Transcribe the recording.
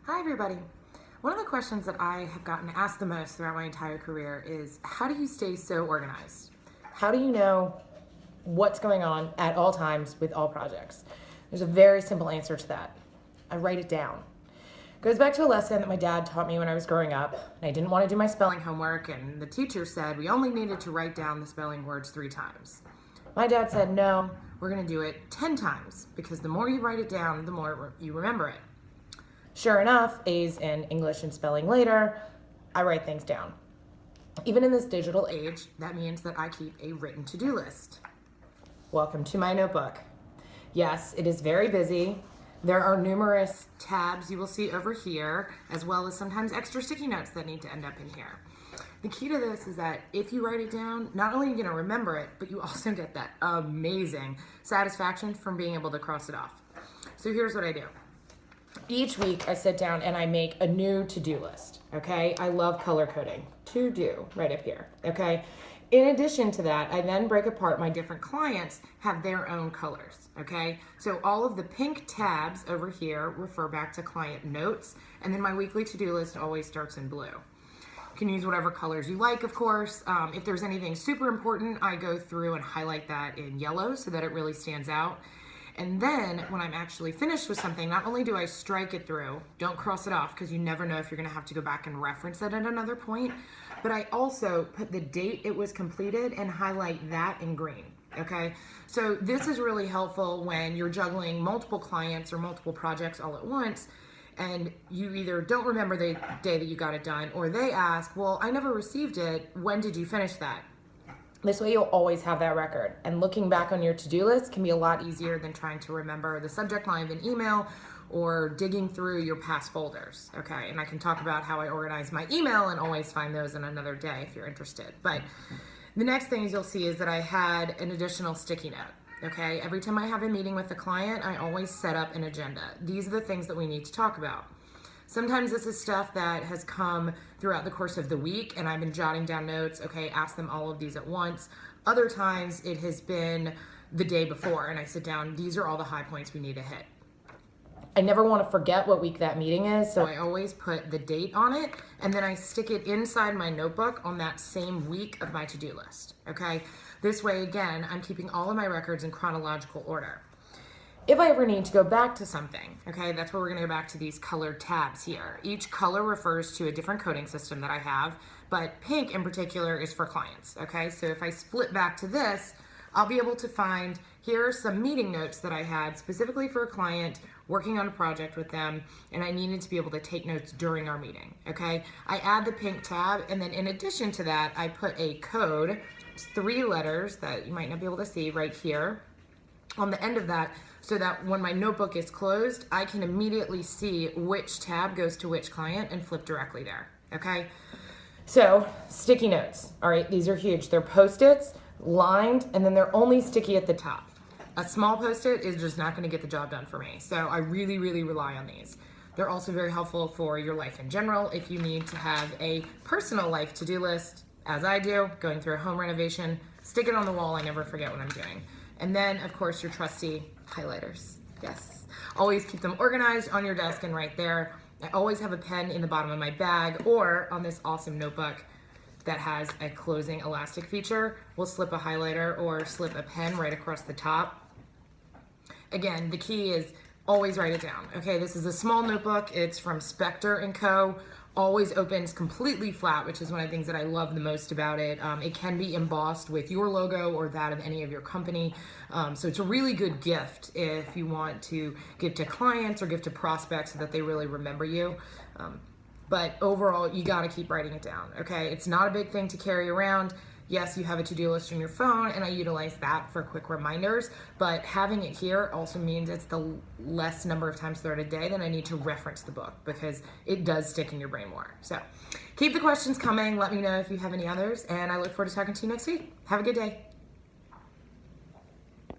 Hi everybody. One of the questions that I have gotten asked the most throughout my entire career is, how do you stay so organized? How do you know what's going on at all times with all projects? There's a very simple answer to that. I write it down. It goes back to a lesson that my dad taught me when I was growing up, and I didn't want to do my spelling homework, and the teacher said we only needed to write down the spelling words 3 times. My dad said, no, we're going to do it 10 times, because the more you write it down, the more you remember it. Sure enough, A's in English and spelling later, I write things down. Even in this digital age, that means that I keep a written to-do list. Welcome to my notebook. Yes, it is very busy. There are numerous tabs you will see over here, as well as sometimes extra sticky notes that need to end up in here. The key to this is that if you write it down, not only are you going to remember it, but you also get that amazing satisfaction from being able to cross it off. So here's what I do. Each week I sit down and I make a new to-do list, okay? I love color coding. To do, right up here, okay? In addition to that, I then break apart my different clients have their own colors, okay? So all of the pink tabs over here refer back to client notes, and then my weekly to-do list always starts in blue. You can use whatever colors you like, of course. If there's anything super important, I go through and highlight that in yellow so that it really stands out. And then when I'm actually finished with something, not only do I strike it through, don't cross it off because you never know if you're going to have to go back and reference it at another point, but I also put the date it was completed and highlight that in green, okay? So this is really helpful when you're juggling multiple clients or multiple projects all at once, and you either don't remember the day that you got it done, or they ask, well, I never received it, when did you finish that? This way you'll always have that record, and looking back on your to-do list can be a lot easier than trying to remember the subject line of an email or digging through your past folders, okay? And I can talk about how I organize my email and always find those in another day if you're interested. But the next thing you'll see is that I had an additional sticky note, okay? Every time I have a meeting with a client, I always set up an agenda. These are the things that we need to talk about. Sometimes this is stuff that has come throughout the course of the week and I've been jotting down notes, okay, ask them all of these at once. Other times it has been the day before and I sit down, these are all the high points we need to hit. I never want to forget what week that meeting is, so I always put the date on it and then I stick it inside my notebook on that same week of my to-do list, okay? This way, again, I'm keeping all of my records in chronological order. If I ever need to go back to something, okay, that's where we're going to go back to these colored tabs here. Each color refers to a different coding system that I have, but pink in particular is for clients, okay? So if I flip back to this, I'll be able to find, here are some meeting notes that I had specifically for a client working on a project with them, and I needed to be able to take notes during our meeting, okay? I add the pink tab, and then in addition to that, I put a code, it's 3 letters that you might not be able to see right here, on the end of that, so that when my notebook is closed, I can immediately see which tab goes to which client and flip directly there, okay? So, sticky notes, all right, these are huge. They're Post-its, lined, and then they're only sticky at the top. A small Post-it is just not gonna get the job done for me, so I really, really rely on these. They're also very helpful for your life in general. If you need to have a personal life to-do list, as I do, going through a home renovation, stick it on the wall, I never forget what I'm doing. And then, of course, your trusty highlighters. Yes. Always keep them organized on your desk and right there. I always have a pen in the bottom of my bag or on this awesome notebook that has a closing elastic feature. We'll slip a highlighter or slip a pen right across the top. Again, the key is always write it down. Okay, this is a small notebook. It's from Spectre & Co. Always opens completely flat, which is one of the things that I love the most about it. It can be embossed with your logo or that of any of your company. So it's a really good gift if you want to give to clients or give to prospects so that they really remember you. But overall, you gotta keep writing it down, okay? It's not a big thing to carry around. Yes, you have a to-do list on your phone, and I utilize that for quick reminders, but having it here also means it's the less number of times throughout a day that I need to reference the book because it does stick in your brain more. So keep the questions coming. Let me know if you have any others, and I look forward to talking to you next week. Have a good day.